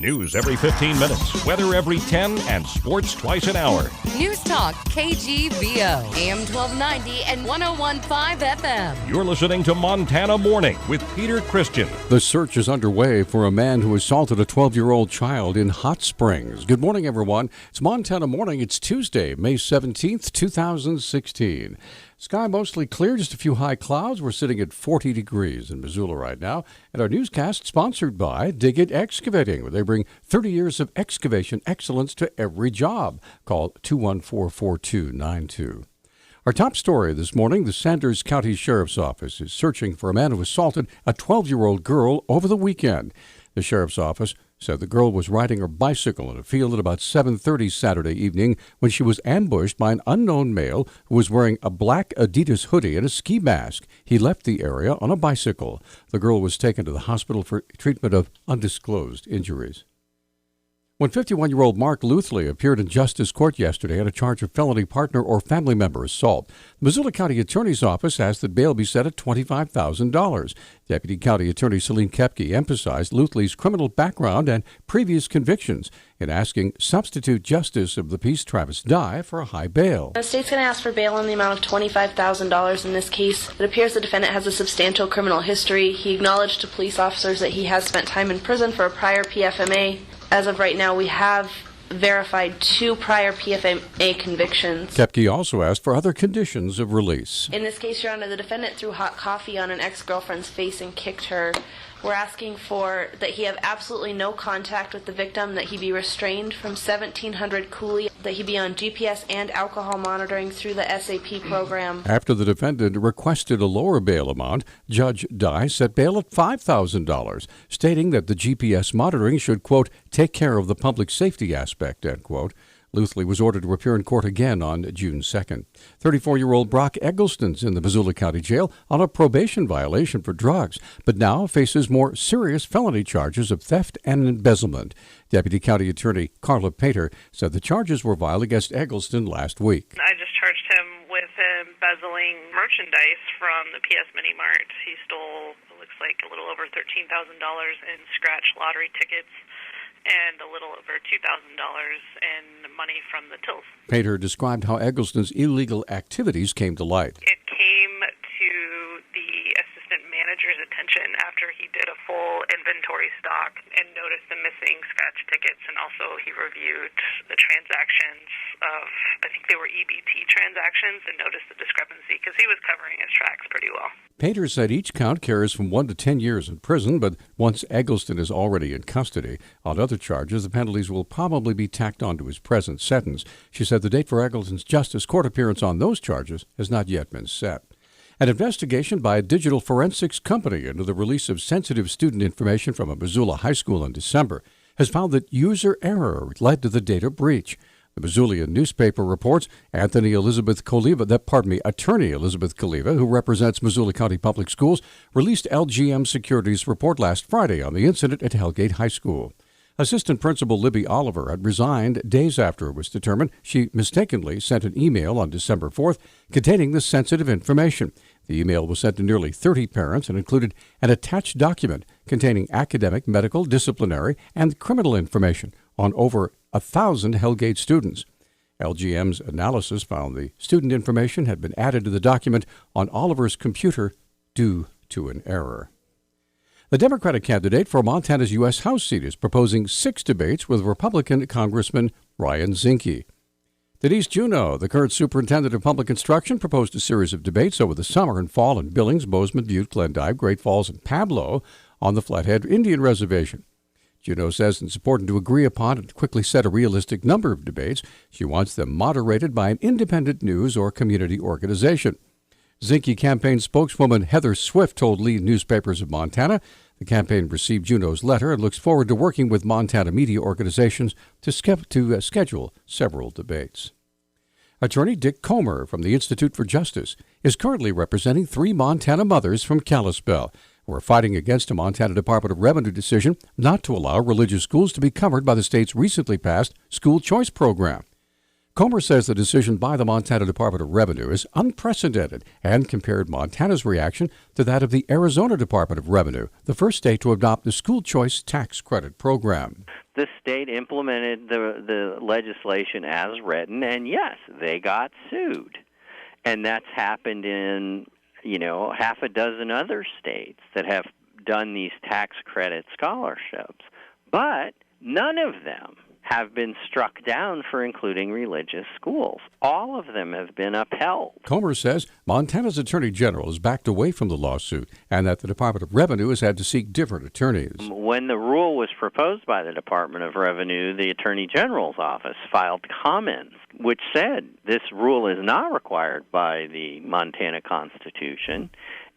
News every 15 minutes, weather every 10, and sports twice an hour. Newstalk, KGVO, AM 1290 and 101.5 FM. You're listening to Montana Morning with Peter Christian. The search is underway for a man who assaulted a 12-year-old child in Hot Springs. Good morning, everyone. It's Montana Morning. It's Tuesday, May 17th, 2016. Sky mostly clear, just a few high clouds. We're sitting at 40 degrees in Missoula right now. And our newscast sponsored by Attcked Excavating, where they bring 30 years of excavation excellence to every job. Call 214-4292. Our top story this morning, the Sanders County Sheriff's Office is searching for a man who assaulted a 12-year-old girl over the weekend. The Sheriff's Office said the girl was riding her bicycle in a field at about 7:30 Saturday evening when she was ambushed by an unknown male who was wearing a black Adidas hoodie and a ski mask. He left the area on a bicycle. The girl was taken to the hospital for treatment of undisclosed injuries. When 51-year-old Mark Luthley appeared in Justice Court yesterday on a charge of felony partner or family member assault, the Missoula County Attorney's Office asked that bail be set at $25,000. Deputy County Attorney Celine Kepke emphasized Luthley's criminal background and previous convictions in asking substitute justice of the peace Travis Dye for a high bail. The state's going to ask for bail in the amount of $25,000 in this case. It appears the defendant has a substantial criminal history. He acknowledged to police officers that he has spent time in prison for a prior PFMA. As of right now, we have verified 2 prior PFMA convictions. Kepke also asked for other conditions of release. In this case, Your Honor, the defendant threw hot coffee on an ex-girlfriend's face and kicked her. We're asking for that he have absolutely no contact with the victim, that he be restrained from 1700 Cooley, that he be on GPS and alcohol monitoring through the SAP program. After the defendant requested a lower bail amount, Judge Dye set bail at $5,000, stating that the GPS monitoring should, quote, take care of the public safety aspect, end quote. Luthley was ordered to appear in court again on June 2nd. 34-year-old Brock Eggleston's in the Missoula County Jail on a probation violation for drugs, but now faces more serious felony charges of theft and embezzlement. Deputy County Attorney Carla Pater said the charges were filed against Eggleston last week. I just charged him with embezzling merchandise from the PS Mini Mart. He stole, it looks like, a little over $13,000 in scratch lottery tickets and a little over $2,000 in money from the tills. Pater described how Eggleston's illegal activities came to light. It came to the assistant manager's attention after he did a full inventory stock and noticed the missing scratch tickets, and also he reviewed the transactions of, I think they were EBT transactions, and noticed the discrepancy because he was covering his tracks pretty well. Pater said each count carries from 1 to 10 years in prison, but once Eggleston is already in custody on other charges, the penalties will probably be tacked onto his present sentence. She said the date for Eggleston's Justice Court appearance on those charges has not yet been set. An investigation by a digital forensics company into the release of sensitive student information from a Missoula high school in December has found that user error led to the data breach. The Missoulian newspaper reports Attorney Elizabeth Koliva, who represents Missoula County Public Schools, released LGM Security's report last Friday on the incident at Hellgate High School. Assistant Principal Libby Oliver had resigned days after it was determined she mistakenly sent an email on December 4th containing the sensitive information. The email was sent to nearly 30 parents and included an attached document containing academic, medical, disciplinary, and criminal information on over 1,000 Hellgate students. LGM's analysis found the student information had been added to the document on Oliver's computer due to an error. The Democratic candidate for Montana's U.S. House seat is proposing 6 debates with Republican Congressman Ryan Zinke. Denise Juneau, the current superintendent of public instruction, proposed a series of debates over the summer and fall in Billings, Bozeman, Butte, Glendive, Great Falls, and Pablo on the Flathead Indian Reservation. Juneau says it's important to agree upon and quickly set a realistic number of debates. She wants them moderated by an independent news or community organization. Zinke campaign spokeswoman Heather Swift told lead newspapers of Montana the campaign received Juneau's letter and looks forward to working with Montana media organizations to schedule several debates. Attorney Dick Comer from the Institute for Justice is currently representing 3 Montana mothers from Kalispell who are fighting against a Montana Department of Revenue decision not to allow religious schools to be covered by the state's recently passed school choice program. Comer says the decision by the Montana Department of Revenue is unprecedented and compared Montana's reaction to that of the Arizona Department of Revenue, the first state to adopt the school choice tax credit program. The state implemented the legislation as written, and yes, they got sued. And that's happened in, half a dozen other states that have done these tax credit scholarships. But none of them have been struck down for including religious schools. All of them have been upheld. Comer says Montana's Attorney General has backed away from the lawsuit and that the Department of Revenue has had to seek different attorneys. When the rule was proposed by the Department of Revenue, the Attorney General's office filed comments which said this rule is not required by the Montana Constitution,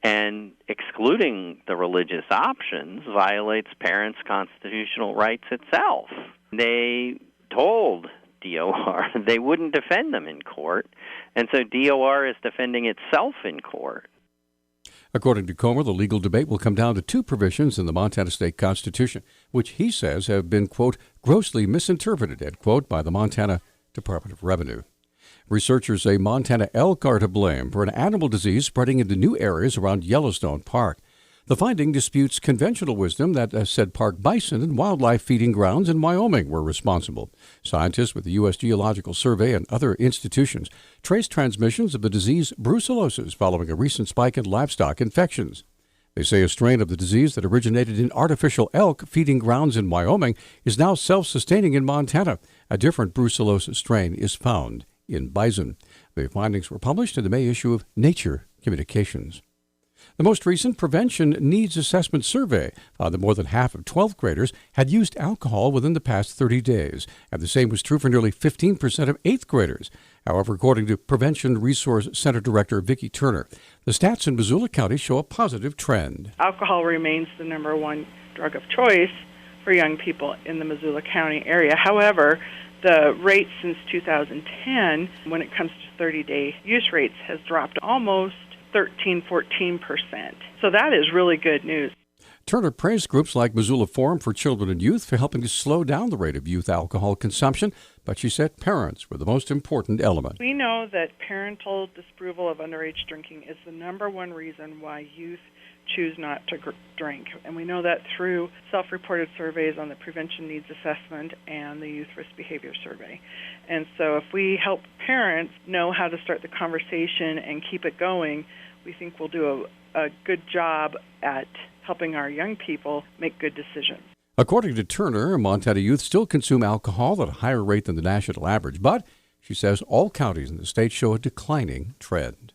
and excluding the religious options violates parents' constitutional rights itself. They told DOR they wouldn't defend them in court, and so DOR is defending itself in court. According to Comer, the legal debate will come down to two provisions in the Montana State Constitution, which he says have been, quote, grossly misinterpreted, end quote, by the Montana Department of Revenue. Researchers say Montana elk are to blame for an animal disease spreading into new areas around Yellowstone Park. The finding disputes conventional wisdom that said park bison and wildlife feeding grounds in Wyoming were responsible. Scientists with the U.S. Geological Survey and other institutions traced transmissions of the disease brucellosis following a recent spike in livestock infections. They say a strain of the disease that originated in artificial elk feeding grounds in Wyoming is now self-sustaining in Montana. A different brucellosis strain is found in bison. The findings were published in the May issue of Nature Communications. The most recent Prevention Needs Assessment Survey found that more than half of 12th graders had used alcohol within the past 30 days, and the same was true for nearly 15% of 8th graders. However, according to Prevention Resource Center Director Vicki Turner, the stats in Missoula County show a positive trend. Alcohol remains the number one drug of choice for young people in the Missoula County area. However, the rate since 2010, when it comes to 30-day use rates, has dropped almost 13-14%. So that is really good news. Turner praised groups like Missoula Forum for Children and Youth for helping to slow down the rate of youth alcohol consumption, but she said parents were the most important element. We know that parental disapproval of underage drinking is the number one reason why youth choose not to drink. And we know that through self-reported surveys on the Prevention Needs Assessment and the Youth Risk Behavior Survey. And so if we help parents know how to start the conversation and keep it going, we think we'll do a good job at helping our young people make good decisions. According to Turner, Montana youth still consume alcohol at a higher rate than the national average, but she says all counties in the state show a declining trend.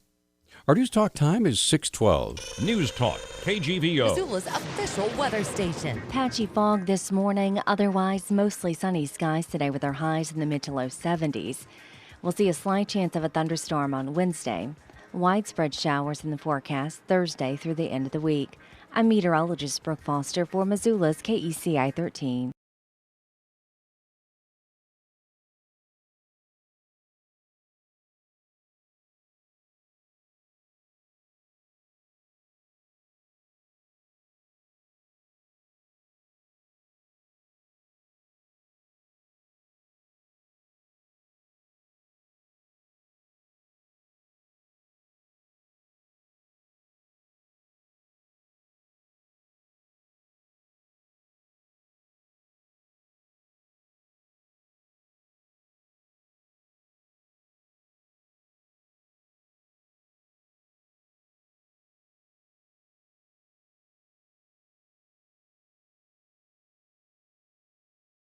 Our Newstalk time is 6:12. Newstalk, KGVO. Missoula's official weather station. Patchy fog this morning, otherwise mostly sunny skies today with our highs in the mid to low 70s. We'll see a slight chance of a thunderstorm on Wednesday. Widespread showers in the forecast Thursday through the end of the week. I'm meteorologist Brooke Foster for Missoula's KECI 13.